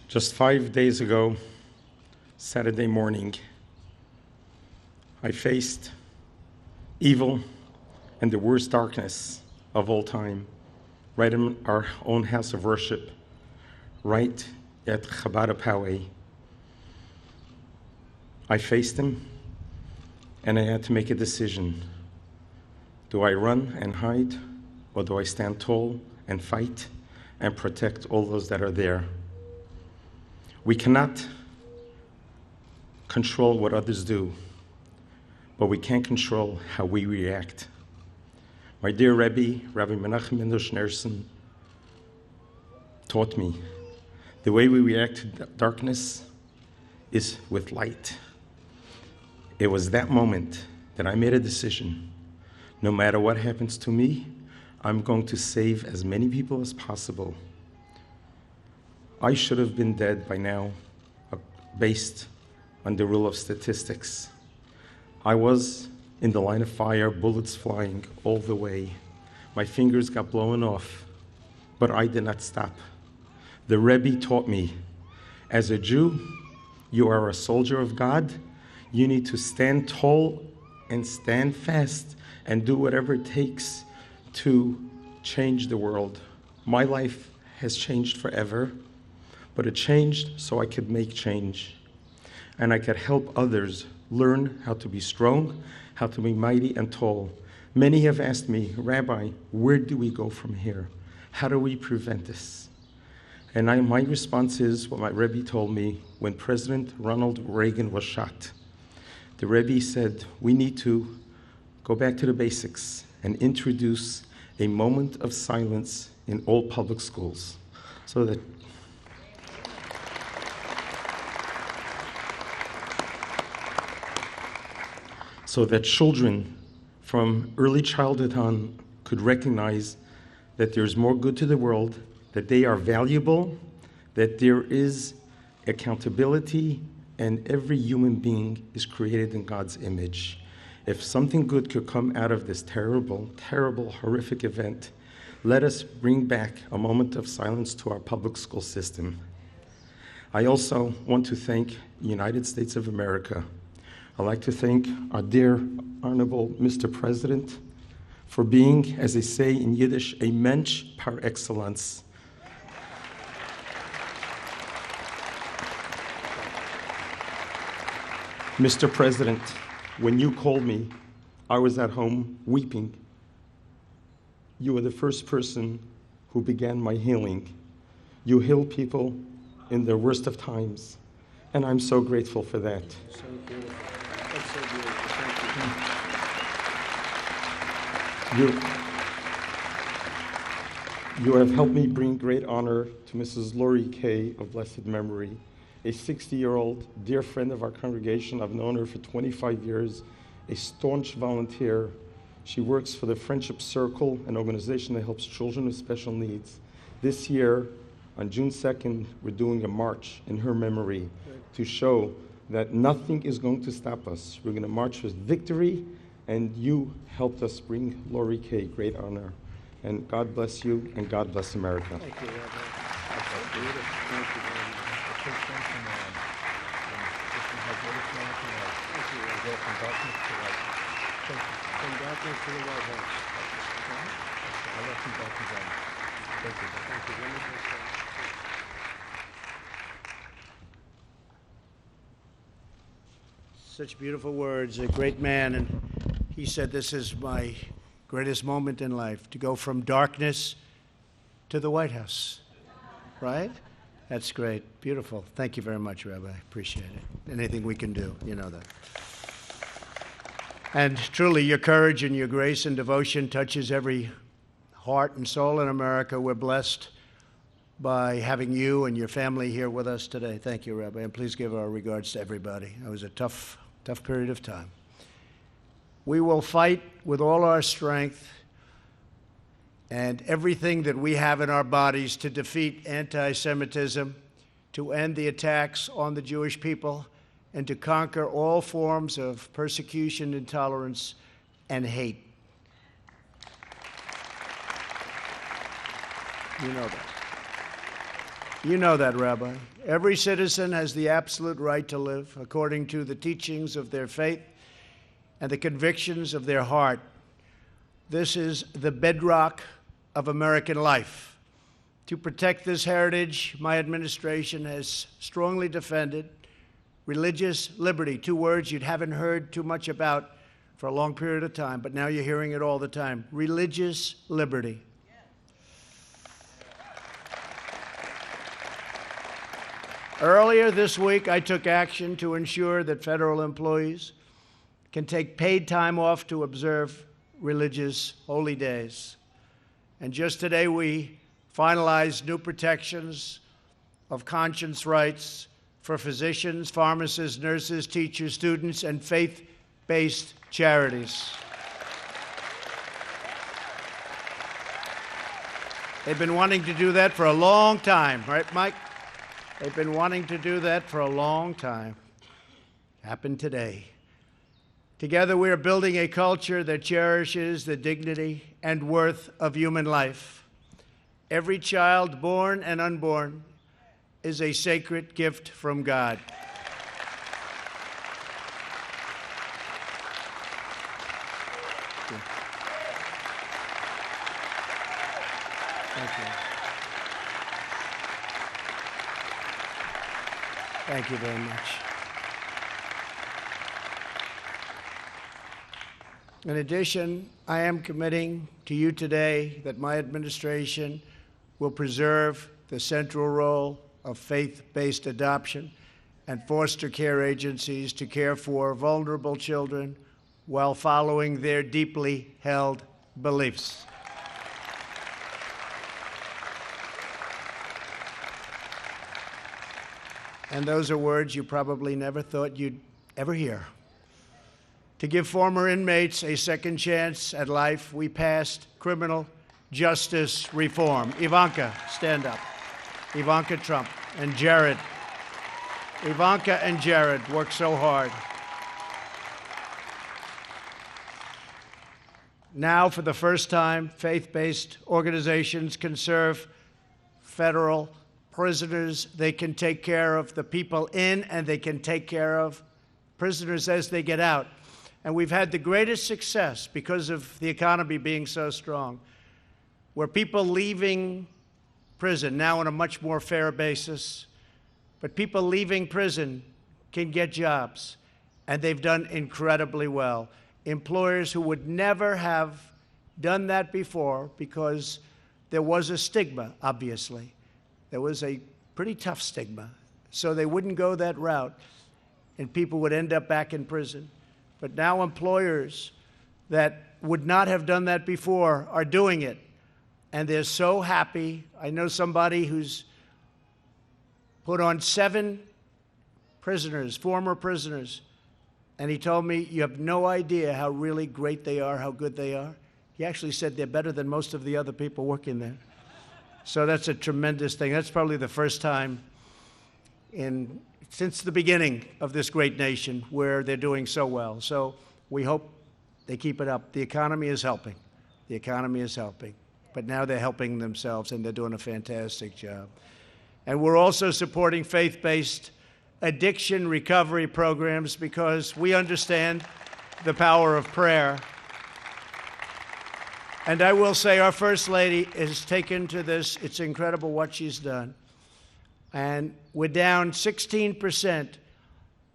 Just 5 days ago, Saturday morning, I faced evil and the worst darkness of all time, right in our own house of worship, right at Chabad Poway. I faced him, and I had to make a decision. Do I run and hide, or do I stand tall and fight and protect all those that are there? We cannot control what others do, but we can control how we react. My dear Rebbe, Rabbi Menachem Mendel Schneerson, taught me the way we react to darkness is with light. It was that moment that I made a decision. No matter what happens to me, I'm going to save as many people as possible. I should have been dead by now, based on the rule of statistics. I was in the line of fire, bullets flying all the way. My fingers got blown off, but I did not stop. The Rebbe taught me, as a Jew, you are a soldier of God. You need to stand tall and stand fast and do whatever it takes to change the world. My life has changed forever, but it changed so I could make change. And I could help others learn how to be strong, how to be mighty and tall. Many have asked me, Rabbi, where do we go from here? How do we prevent this? And my response is what my Rebbe told me when President Ronald Reagan was shot. The Rebbe said, we need to go back to the basics and introduce a moment of silence in all public schools so that children from early childhood on could recognize that there's more good to the world, that they are valuable, that there is accountability, and every human being is created in God's image. If something good could come out of this terrible, terrible, horrific event, let us bring back a moment of silence to our public school system. I also want to thank the United States of America. I'd like to thank our dear, honorable Mr. President for being, as they say in Yiddish, a mensch par excellence. Mr. President, when you called me, I was at home weeping. You were the first person who began my healing. You heal people in their worst of times, and I'm so grateful for that. So beautiful. That's so beautiful. Thank you. You have helped me bring great honor to Mrs. Lori Kay of blessed memory, a 60-year-old dear friend of our congregation. I've known her for 25 years, a staunch volunteer. She works for the Friendship Circle, an organization that helps children with special needs. This year, on June 2nd, we're doing a march in her memory to show that nothing is going to stop us. We're going to march with victory, and you helped us bring Lori Kay great honor. And God bless you, and God bless America. Thank you, Rabbi. That's so beautiful. Thank you very much. Thank you, Rabbi. From darkness to light. Thank you. From darkness to the White House. I love from darkness to light. Thank you. Thank you. Such beautiful words. A great man, and he said, this is my greatest moment in life, to go from darkness to the White House. Right? That's great. Beautiful. Thank you very much, Rabbi. Appreciate it. Anything we can do, you know that. And truly, your courage and your grace and devotion touches every heart and soul in America. We're blessed by having you and your family here with us today. Thank you, Rabbi. And please give our regards to everybody. It was a tough period of time. We will fight with all our strength and everything that we have in our bodies to defeat anti-Semitism, to end the attacks on the Jewish people, and to conquer all forms of persecution, intolerance, and hate. You know that. You know that, Rabbi. Every citizen has the absolute right to live according to the teachings of their faith and the convictions of their heart. This is the bedrock of American life. To protect this heritage, my administration has strongly defended religious liberty, two words you haven't heard too much about for a long period of time, but now you're hearing it all the time. Religious liberty. Earlier this week, I took action to ensure that federal employees can take paid time off to observe religious holy days. And just today, we finalized new protections of conscience rights for physicians, pharmacists, nurses, teachers, students, and faith-based charities. They've been wanting to do that for a long time, right, Mike? They've been wanting to do that for a long time. Happened today. Together, we are building a culture that cherishes the dignity and worth of human life. Every child, born and unborn, is a sacred gift from God. Thank you. Thank you very much. In addition, I am committing to you today that my administration will preserve the central role of faith-based adoption and foster care agencies to care for vulnerable children while following their deeply held beliefs. And those are words you probably never thought you'd ever hear. To give former inmates a second chance at life, we passed criminal justice reform. Ivanka, stand up. Ivanka Trump and Jared. Ivanka and Jared worked so hard. Now, for the first time, faith-based organizations can serve federal prisoners. They can take care of the people in, and they can take care of prisoners as they get out. And we've had the greatest success because of the economy being so strong, where people leaving prison now on a much more fair basis, but people leaving prison can get jobs, and they've done incredibly well. Employers who would never have done that before because there was a stigma, obviously. There was a pretty tough stigma, so they wouldn't go that route, and people would end up back in prison. But now employers that would not have done that before are doing it, and they're so happy. I know somebody who's put on 7 prisoners, former prisoners, and he told me, you have no idea how really great they are, how good they are. He actually said they're better than most of the other people working there. So that's a tremendous thing. That's probably the first time since the beginning of this great nation where they're doing so well. So we hope they keep it up. The economy is helping. The economy is helping. But now they're helping themselves, and they're doing a fantastic job. And we're also supporting faith-based addiction recovery programs because we understand the power of prayer. And I will say our First Lady has taken to this. It's incredible what she's done. And we're down 16%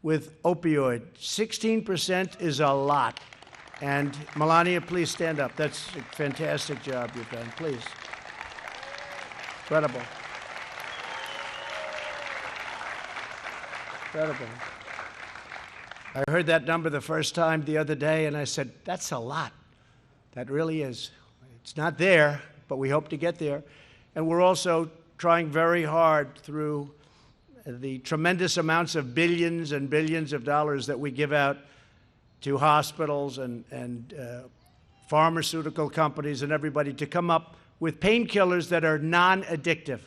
with opioid. 16% is a lot. And Melania, please stand up. That's a fantastic job you've done. Please. Incredible. Incredible. I heard that number the first time the other day, and I said, that's a lot. That really is. It's not there, but we hope to get there. And we're also trying very hard through the tremendous amounts of billions and billions of dollars that we give out to hospitals and pharmaceutical companies and everybody to come up with painkillers that are non-addictive.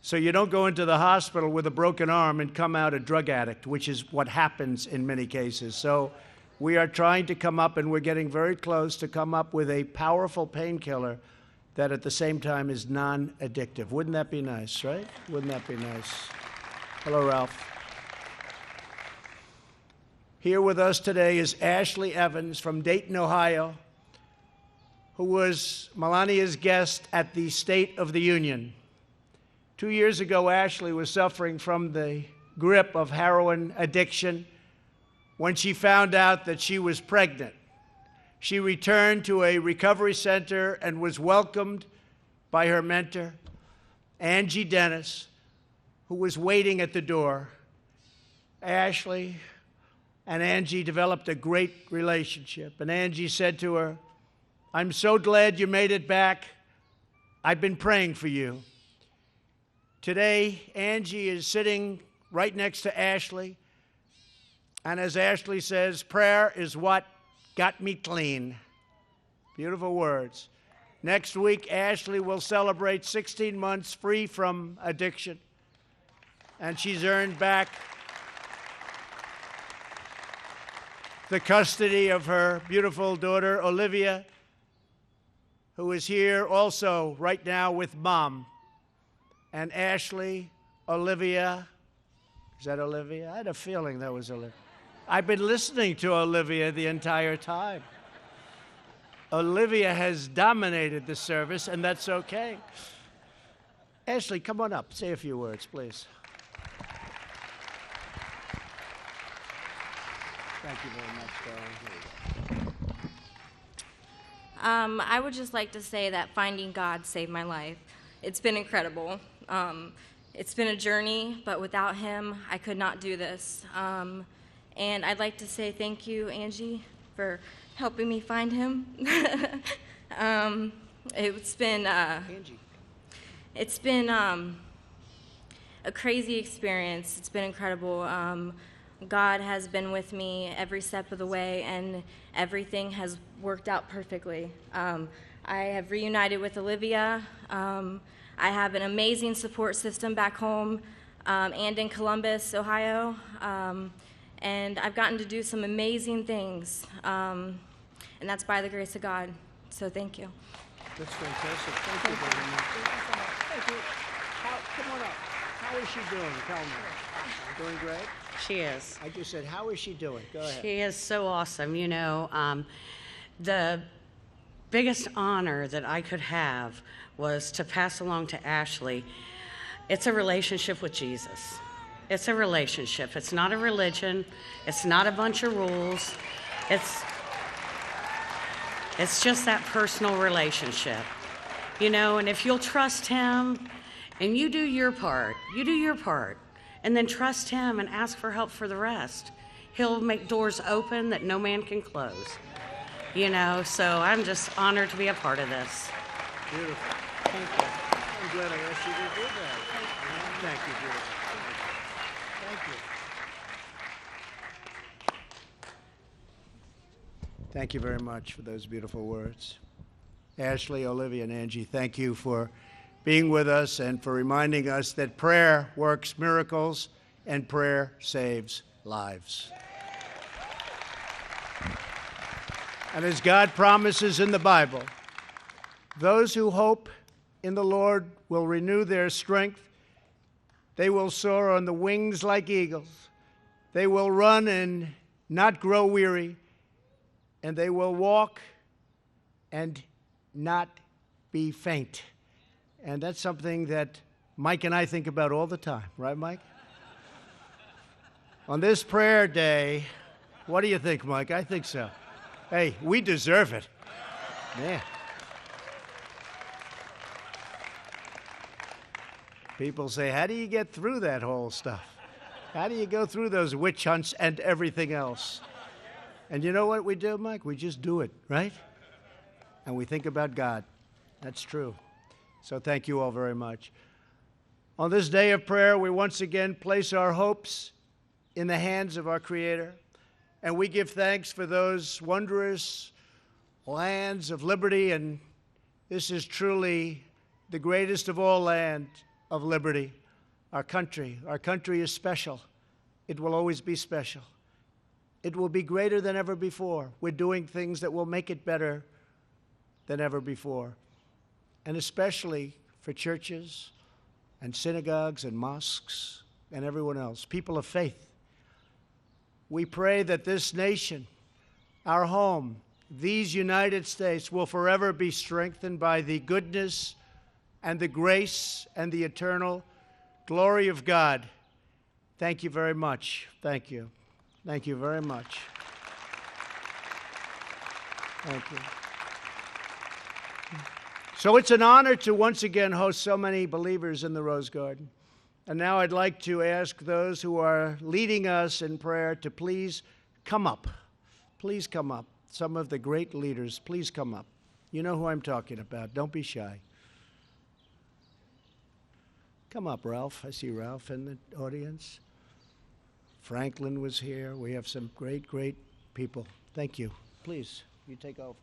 So you don't go into the hospital with a broken arm and come out a drug addict, which is what happens in many cases. So we are trying to come up, and we're getting very close to come up with a powerful painkiller that at the same time is non-addictive. Wouldn't that be nice, right? Wouldn't that be nice? Hello, Ralph. Here with us today is Ashley Evans from Dayton, Ohio, who was Melania's guest at the State of the Union. 2 years ago, Ashley was suffering from the grip of heroin addiction when she found out that she was pregnant. She returned to a recovery center and was welcomed by her mentor, Angie Dennis, who was waiting at the door. Ashley and Angie developed a great relationship, and Angie said to her, "I'm so glad you made it back. I've been praying for you." Today, Angie is sitting right next to Ashley, and as Ashley says, prayer is what got me clean. Beautiful words. Next week, Ashley will celebrate 16 months free from addiction, and she's earned back the custody of her beautiful daughter, Olivia, who is here also right now with Mom. And Ashley, Olivia, is that Olivia? I had a feeling that was Olivia. I've been listening to Olivia the entire time. Olivia has dominated the service, and that's okay. Ashley, come on up. Say a few words, please. Thank you very much, darling. I would just like to say that finding God saved my life. It's been incredible. It's been a journey, but without him, I could not do this. And I'd like to say thank you, Angie, for helping me find him. It's been a crazy experience. It's been incredible. God has been with me every step of the way, and everything has worked out perfectly. I have reunited with Olivia. I have an amazing support system back home and in Columbus, Ohio. And I've gotten to do some amazing things, and that's by the grace of God. So thank you. That's fantastic. Thank you very much. Thank you. Come on up. How is she doing? Tell me. Doing great? She is. I just said, how is she doing? Go ahead. She is so awesome. You know, the biggest honor that I could have was to pass along to Ashley. It's a relationship with Jesus. It's a relationship. It's not a religion. It's not a bunch of rules. It's just that personal relationship. You know, and if you'll trust him and you do your part, and then trust him and ask for help for the rest, he'll make doors open that no man can close. You know, so I'm just honored to be a part of this. Beautiful. Thank you. I'm glad I asked you to do that. Thank you, beautiful. Thank you. Thank you very much for those beautiful words. Ashley, Olivia, and Angie, thank you for being with us and for reminding us that prayer works miracles and prayer saves lives. And as God promises in the Bible, those who hope in the Lord will renew their strength. They will soar on the wings like eagles. They will run and not grow weary. And they will walk and not be faint. And that's something that Mike and I think about all the time. Right, Mike? On this prayer day, what do you think, Mike? I think so. Hey, we deserve it. Man. People say, how do you get through that whole stuff? How do you go through those witch hunts and everything else? And you know what we do, Mike? We just do it, right? And we think about God. That's true. So thank you all very much. On this day of prayer, we once again place our hopes in the hands of our Creator. And we give thanks for those wondrous lands of liberty. And this is truly the greatest of all land of liberty. Our country is special. It will always be special. It will be greater than ever before. We're doing things that will make it better than ever before. and especially for churches and synagogues and mosques and everyone else, people of faith. We pray that this nation, our home, these United States, will forever be strengthened by the goodness and the grace and the eternal glory of God. Thank you very much. Thank you. Thank you very much. Thank you. So it's an honor to once again host so many believers in the Rose Garden. And now I'd like to ask those who are leading us in prayer to please come up. Please come up. Some of the great leaders, please come up. You know who I'm talking about. Don't be shy. Come up, Ralph. I see Ralph in the audience. Franklin was here. We have some great, great people. Thank you. Please, you take over.